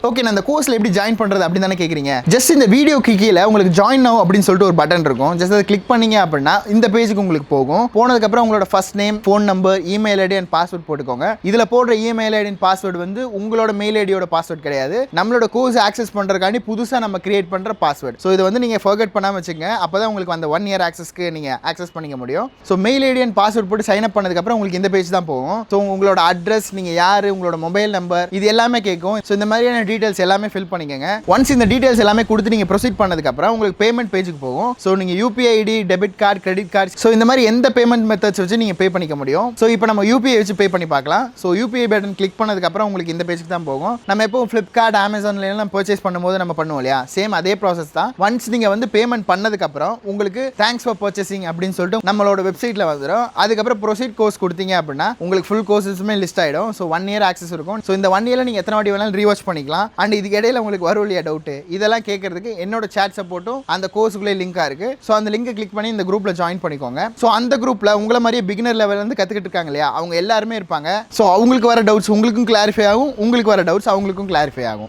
Okay, நான் அந்த கோர்ஸ்ல எப்படி ஜாயின் பண்றது அப்படின்னு தானே கேக்குறீங்க. ஜஸ்ட் இந்த வீடியோக்கு கீழே உங்களுக்கு ஜாயின் நவ் அப்படின்னு சொல்லிட்டு ஒரு பட்டன் இருக்கும். ஜஸ்ட் அதை கிளிக் பண்ணீங்க அப்படின்னா இந்த பேஜுக்கு உங்களுக்கு போகும். போனதுக்கு அப்புறம் உங்களோட first name, phone number, email ID and password போட்டுக்கோங்க. இதுல போடுற இமெயில் ஐடி அண்ட் பாஸ்வேர்டு வந்து உங்களோட மெயில் ஐடியோட பாஸ்வேர்ட் கிடையாது, நம்மளோட கோர்ஸ் ஆக்சஸ் பண்றதுக்காண்டி புதுசா நம்ம கிரியேட் பண்ற பாஸ்வேர்ட். ஸோ இதை வந்து நீங்க ஃபர்கெட் பண்ணாம வச்சுங்க. அப்பதான் உங்களுக்கு அந்த 1 இயர் ஆக்சஸ்க்கு நீங்க ஆக்சஸ் பண்ணிக்க முடியும். So mail ID and password போட்டு சைன் அப் பண்ணதுக்கு அப்புறம் உங்களுக்கு இந்த பேஜ் தான் போகும். ஸோ உங்களோட அட்ரஸ், நீங்க யாரு, உங்களோட மொபைல் நம்பர், இது எல்லாமே கேட்கும். ஸோ இந்த மாதிரியான டீடைல்ஸ் எல்லாமே ஃபில் பண்ணிக்கங்க. ஒன்ஸ் இந்த டீடைல்ஸ் எல்லாமே கொடுத்து நீங்க ப்ரொசீட் பண்ணதுக்கு அப்புறம் உங்களுக்கு பேமெண்ட் பேஜுக்கு போகும். ஸோ நீங்க UPI ID, debit card, credit card, so இந்த மாதிரி எந்த பேமெண்ட் மெத்தட்ஸ் வச்சு நீங்க பே பண்ணிக்க முடியும். ஸோ இப்போ நம்ம யூபிஐ வச்சு பே பண்ணி பார்க்கலாம். ஸோ யூபிஐ பட்டன் கிளிக் பண்ணதுக்கு அப்புறம் உங்களுக்கு இந்த பேஜுக்கு தான் போகும். நம்ம எப்போ ஃபிளிப்கார்ட், அமேசான்ல எல்லாம் பர்ச்சேஸ் பண்ணும்போது நம்ம பண்ணுவோம் இல்லையா, சேம் அதே ப்ராசஸ் தான். ஒன்ஸ் நீங்க வந்து பேமெண்ட் பண்ணதுக்கு அப்புறம் உங்களுக்கு தேங்க்ஸ் ஃபார் பர்ச்சேசிங் அப்படின்னு சொல்லிட்டு நம்மளோட வெப்சைட்ல வந்துடும். அதுக்கப்புறம் ப்ரொசீட் கோர்ஸ் கொடுத்தீங்க அப்படின்னா உங்களுக்கு ஃபுல் கோர்ஸஸுமே லிஸ்ட் ஆயிடும். ஸோ 1 இயர் ஆக்சஸ் இருக்கும். ஸோ இந்த 1 இயர்ல நீங்க எத்தனை வாட்டி வேணாலும் ரீவாச் பண்ணிக்கலாம். அண்ட் இதுக்கு இடையில உங்களுக்கு வரும் இல்லையா டவுட், இதெல்லாம் கேட்கறதுக்கு என்னோட சாட் சப்போர்ட்டும் அந்த கோர்ஸுக்குள்ளே லிங்காக இருக்கு. ஸோ அந்த லிங்கை கிளிக் பண்ணி இந்த குரூப்ல ஜாயின் பண்ணிக்கோங்க. ஸோ அந்த குரூப்ல உங்களை மாதிரியே பிகினர் லெவல் வந்து கத்துக்கிட்டு இருக்காங்க இல்லையா, அவங்க எல்லாருமே இருப்பாங்க. ஸோ அவங்களுக்கு வர டவுட்ஸ் உங்களுக்கும் கிளாரிஃபை ஆகும், உங்களுக்கு வர டவுட்ஸ் அவங்களுக்கும் கிளாரிஃபை ஆகும்.